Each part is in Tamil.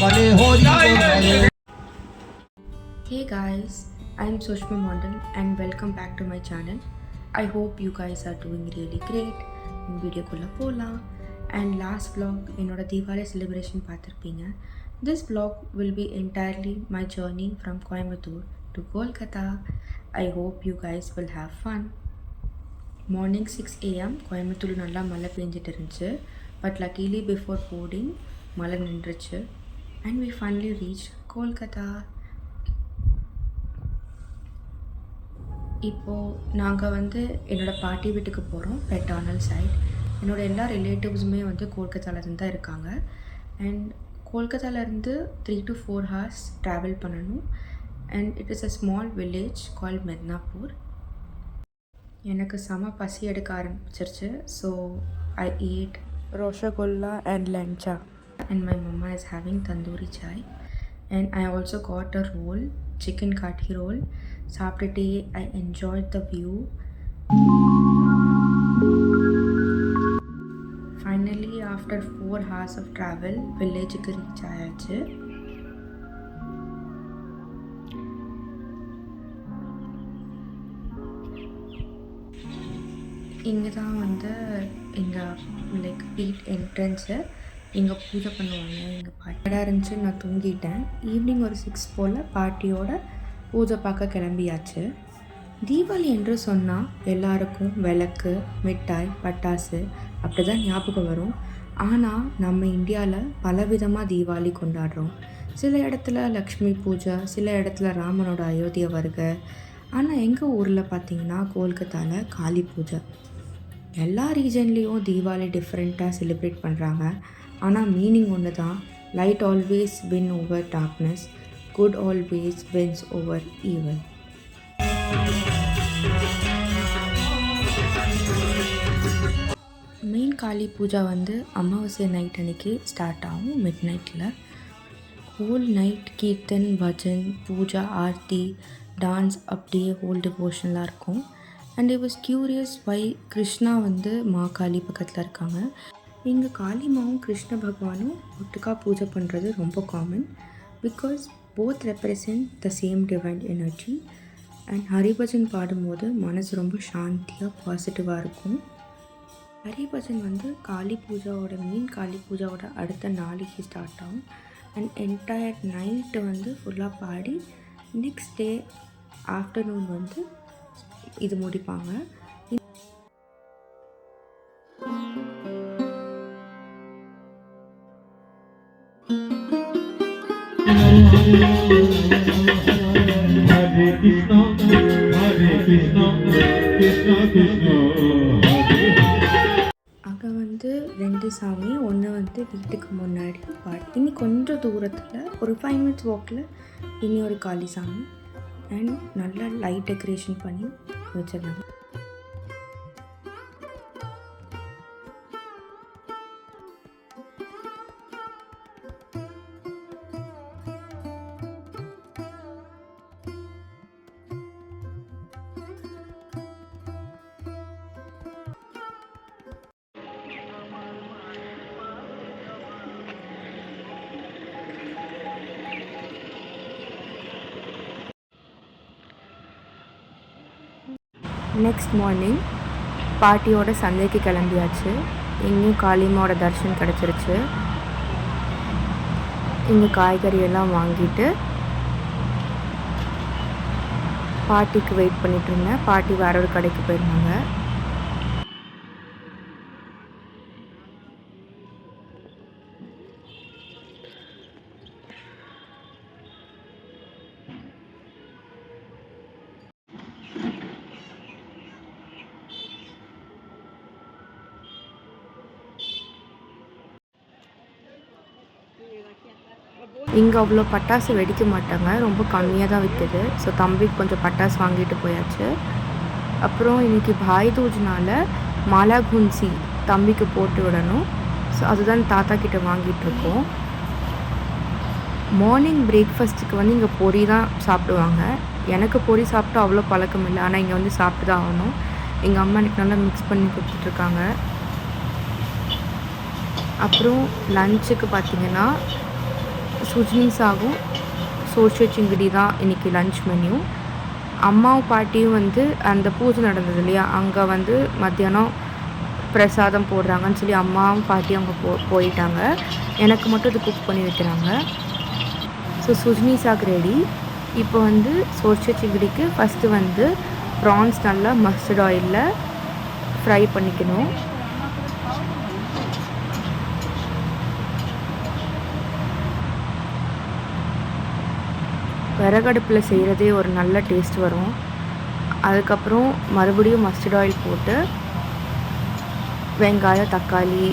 Hey guys, I'm Sushma Mondal and welcome back to my channel. I hope you guys are doing really great. In video kulla polam and last vlog என்னோட Diwali celebration பார்த்திருப்பீங்க. This vlog will be entirely my journey from Coimbatore to Kolkata. I hope you guys will have fun. Morning 6 AM Coimbatore நல்லா மழை பெஞ்சிட்டு இருந்துச்சு. But luckily before boarding மழை நின்றுச்சு and we finally reached Kolkata. இப்போது நாங்கள் என்னோடய பாட்டி வீட்டுக்கு போகிறோம் பெட்டானல் சைட். என்னோடய எல்லா ரிலேட்டிவ்ஸுமே கோல்கத்தாவிலேருந்து தான் இருக்காங்க. அண்ட் கோல்கத்தாவிலேருந்து 3 to 4 hours ட்ராவல் பண்ணணும். And it is a small village call Midnapore. எனக்கு செம பசி எடுக்க ஆரம்பிச்சிருச்சு. So I eat rosogolla and langcha and my mama is having tandoori chai and I also got a roll, chicken kathi roll. சாப்பிட்டுட்டே I enjoyed the view. Finally after 4 hours of travel வில்லேஜுக்கு reach ஆயாச்சு. இங்கே தான் எங்கள் லைக் வீட் என்ட்ரன்ஸு இங்கே பூஜை பண்ணுவாங்க. எங்கள் பாட்டியாக இருந்துச்சு. நான் தூங்கிட்டேன். ஈவினிங் ஒரு 6 போல் பாட்டியோட பூஜை பார்க்க கிளம்பியாச்சு. தீபாவளி என்று சொன்னால் எல்லாருக்கும் விளக்கு, மிட்டாய், பட்டாசு அப்படி தான் ஞாபகம் வரும். ஆனால் நம்ம இந்தியாவில் பலவிதமாக தீபாவளி கொண்டாடுறோம். சில இடத்துல லக்ஷ்மி பூஜை, சில இடத்துல ராமனோட அயோத்தியை வருகை. ஆனால் எங்கள் ஊரில் பார்த்திங்கன்னா கோல்கத்தாவில் காளி பூஜை. எல்லா ரீஜன்லேயும் தீபாவளி டிஃப்ரெண்ட்டாக செலிப்ரேட் பண்ணுறாங்க. ஆனால் மீனிங் ஒன்று தான். Light always win over darkness, good always wins over evil. Main Kali Puja அமாவாசை நைட் அன்றைக்கி ஸ்டார்ட் ஆகும். மிட் நைட்டில் whole night kirtan, bhajan, puja, aarti, dance அப்படியே ஹோல் டிவோஷனலாக இருக்கும். And I was curious why Krishna Ma Kali பக்கத்தில் இருக்காங்க. இங்கே காளிமாவும் கிருஷ்ண பகவானும் ஒட்டுக்கா பூஜை பண்ணுறது ரொம்ப common. Because both represent the same divine energy. And Haribhajan பாடும்போது மனசு ரொம்ப சாந்தியாக பாசிட்டிவாக இருக்கும். ஹரிபஜன் காளி பூஜாவோட மெயின் காளி பூஜாவோட அடுத்த நாளைக்கு ஸ்டார்ட் ஆகும். அண்ட் என்டையர் நைட்டு ஃபுல்லாக பாடி நெக்ஸ்ட் டே ஆஃப்டர்நூன் இது முடிப்பாங்க. அங்கே 2 சாமி. ஒன்று வீட்டுக்கு முன்னாடி இனி கொஞ்சம் தூரத்தில் ஒரு 5 minutes வாக்கில் இனி ஒரு காளி சாமி. அண்ட் நல்லா லைட் டெக்கரேஷன் பண்ணி வச்சிருந்தாங்க. நெக்ஸ்ட் மார்னிங் பாட்டியோட சந்தைக்கு கிளம்பியாச்சு. இங்கேயும் காளிமாவோட தரிசனம் கிடச்சிருச்சு. இங்கே காய்கறி எல்லாம் வாங்கிட்டு பாட்டிக்கு வெயிட் பண்ணிட்டு இருந்தேன். பாட்டி வேற ஒரு கடைக்கு போயிருந்தாங்க. இங்கே அவ்வளோ பட்டாசு வெடிக்க மாட்டாங்க, ரொம்ப கம்மியாக தான் விற்குது. ஸோ தம்பிக்கு கொஞ்சம் பட்டாசு வாங்கிட்டு போயாச்சு. அப்புறம் இன்றைக்கி பாய் தூஜ்னால் மாலா குன்சி தம்பிக்கு போட்டு விடணும். ஸோ அதுதான் தாத்தா கிட்டே வாங்கிட்டுருக்கோம். மார்னிங் பிரேக்ஃபாஸ்ட்டுக்கு இங்கே பொரி தான் சாப்பிடுவாங்க. எனக்கு பொரி சாப்பிட்டு அவ்வளோ பழக்கம் இல்லை. ஆனால் இங்கே சாப்பிட்டு தான் ஆகணும். எங்கள் அம்மா எனக்கு நல்லா மிக்ஸ் பண்ணி கொடுத்துட்ருக்காங்க. அப்புறம் லஞ்சுக்கு பார்த்திங்கன்னா சுஜ்னி சாகும் சோர்ஷ சிங்கடி தான் இன்றைக்கி லன்ச் மெனு. அம்மாவும் பாட்டியும் வந்து அந்த பூஜை நடந்தது இல்லையா, அங்கே வந்து மத்தியானம் பிரசாதம் போடுறாங்கன்னு சொல்லி அம்மாவும் பாட்டியும் அங்கே போயிட்டாங்க. எனக்கு மட்டும் இது குக் பண்ணி வைக்கிறாங்க. So sujni saag ready. இப்போ வந்து சோர்ஷ சிங்கடிக்கு ஃபஸ்ட்டு வந்து ப்ரான்ஸ் நல்லா மஸ்டர்ட் ஆயிலில் ஃப்ரை பண்ணிக்கணும். விறகடுப்பில் செய்கிறதே ஒரு நல்ல டேஸ்ட் வரும். அதுக்கப்புறம் மறுபடியும் மஸ்டர்ட் ஆயில் போட்டு வெங்காயம், தக்காளி,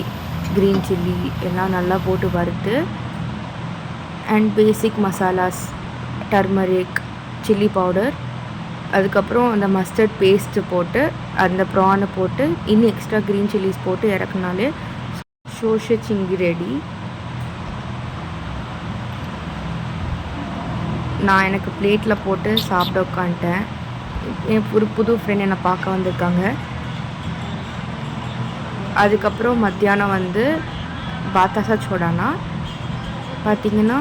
க்ரீன் சில்லி எல்லாம் நல்லா போட்டு வறுத்து and basic masalas, turmeric, chilli powder, அதுக்கப்புறம் அந்த மஸ்டர்ட் பேஸ்ட்டு போட்டு அந்த ப்ரானை போட்டு இன்னும் எக்ஸ்ட்ரா க்ரீன் சில்லிஸ் போட்டு இறக்குனாலே சோர்ஷ சிங்கி ரெடி. நான் எனக்கு பிளேட்டில் போட்டு சாப்பிட உட்காந்துட்டேன். என் ஒரு புது ஃப்ரெண்ட் என்னை பார்க்க வந்திருக்காங்க. அதுக்கப்புறம் மத்தியானம் வந்து பாத்தாசா சோடானா பார்த்திங்கன்னா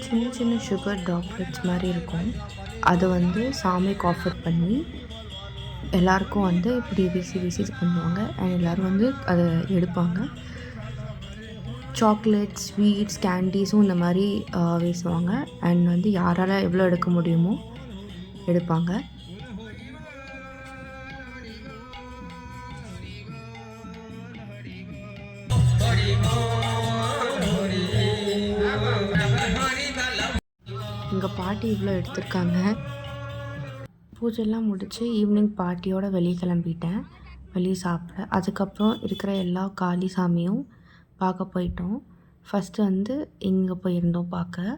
சின்ன சின்ன சுகர் ட்ராப்லெட்ஸ் மாதிரி இருக்கும். அதை வந்து சாமிக்கு ஆஃபர் பண்ணி எல்லாருக்கும் வந்து இப்படி வீசி வீசி இது பண்ணுவாங்க. அண்ட் எல்லோரும் வந்து அதை எடுப்பாங்க. சாக்லேட்ஸ், ஸ்வீட்ஸ், கேண்டீஸும் இந்த மாதிரி வீசுவாங்க. அண்ட் வந்து யாரால் எவ்வளோ எடுக்க முடியுமோ எடுப்பாங்க. எங்கள் பாட்டி இவ்வளோ எடுத்திருக்காங்க. பூஜைலாம் முடித்து ஈவினிங் பாட்டியோட வெளியே கிளம்பிட்டேன், வெளியே சாப்பிட. அதுக்கப்புறம் இருக்கிற எல்லா காளி சாமியும் பார்க்க போயிட்டோம். ஃபஸ்ட்டு வந்து இங்கே போயிருந்தோம் பார்க்க.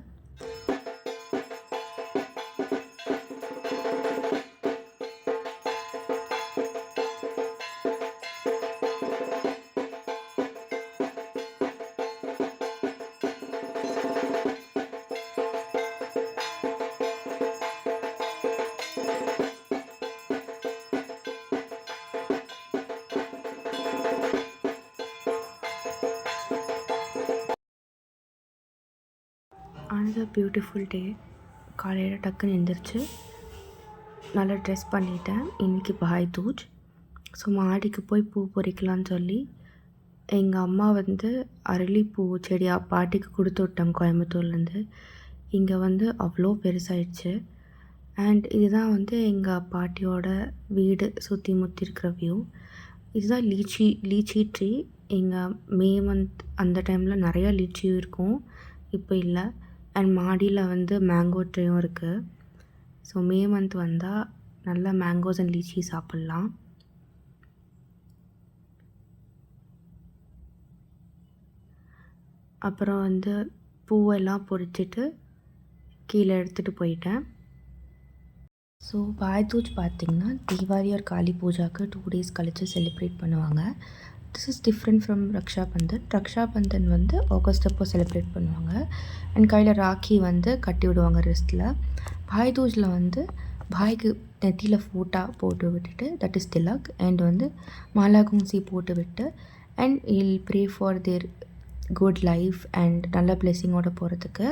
another பியூட்டிஃபுல் டே. காலையில் டக்குன்னு எழுந்திரிச்சு நல்லா ட்ரெஸ் பண்ணிட்டேன். இன்றைக்கி பாய் தூஜ். ஸோ மாடிக்கு போய் பூ பறிக்கலான்னு சொல்லி எங்கள் அம்மா வந்து அரளிப்பூ செடியாக பாட்டிக்கு கொடுத்து விட்டாங்க கோயம்புத்தூர்லேருந்து. இங்கே வந்து அவ்வளோ பெருசாகிடுச்சு. அண்ட் இதுதான் வந்து எங்கள் பாட்டியோட வீடு சுற்றி முற்றி இருக்கிற வியூ. இதுதான் லீச்சி ட்ரீ. எங்கள் மே மந்த் அந்த டைமில் நிறையா லீச்சியும் இருக்கும், இப்போ இல்லை. அண்ட் மாடியில் வந்து மேங்கோ ட்ரீயும் இருக்குது. ஸோ மே மந்த் வந்தால் நல்லா மேங்கோஸ் அண்ட் லீச்சி சாப்பிட்லாம். அப்புறம் வந்து பூவெல்லாம் பொறிச்சிட்டு கீழே எடுத்துகிட்டு போயிட்டேன். ஸோ பாய் தூஜ் பார்த்திங்கன்னா தீபாவளி ஒரு காளி பூஜாவுக்கு 2 days கழித்து செலிப்ரேட் பண்ணுவாங்க. This is different from Rakshabandhan. Rakshabandhan வந்து ஆகஸ்ட் அப்போ செலிப்ரேட் பண்ணுவாங்க. அண்ட் கையில் ராக்கி வந்து கட்டி விடுவாங்க ரிஸ்ட்டில். பாய் தூஜில் வந்து பாய்க்கு நெத்தியில் ஃபோட்டா போட்டு விட்டுட்டு, தட் இஸ் திலக். அண்ட் வந்து மாலா குங்சி போட்டு விட்டு and I'll pray for their good life and நல்ல பிளெஸ்ஸிங்கோடு போகிறதுக்கு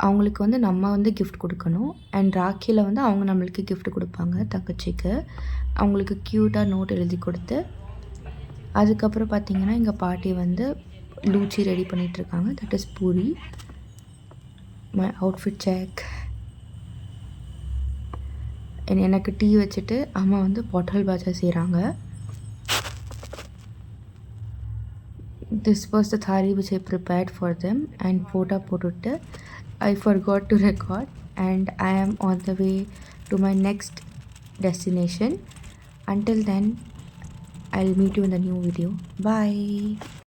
அவங்களுக்கு வந்து நம்ம வந்து கிஃப்ட் கொடுக்கணும். அண்ட் ராக்கியில் வந்து அவங்க நம்மளுக்கு கிஃப்ட் கொடுப்பாங்க தங்கச்சிக்கு. அவங்களுக்கு க்யூட்டாக நோட் எழுதி கொடுத்து, அதுக்கப்புறம் பார்த்திங்கன்னா எங்கள் பாட்டி வந்து லூச்சி ரெடி பண்ணிகிட்ருக்காங்க. That is puri. My outfit check. எனக்கு டீ வச்சுட்டு அம்மா வந்து பொட்டல் பாஜா செய்கிறாங்க. திஸ் வாஸ் த தாலி which I prepared for them. And photo போட்டுவிட்டு I forgot to record and I am on the way to my next destination. Until then, I'll meet you in the new video. Bye.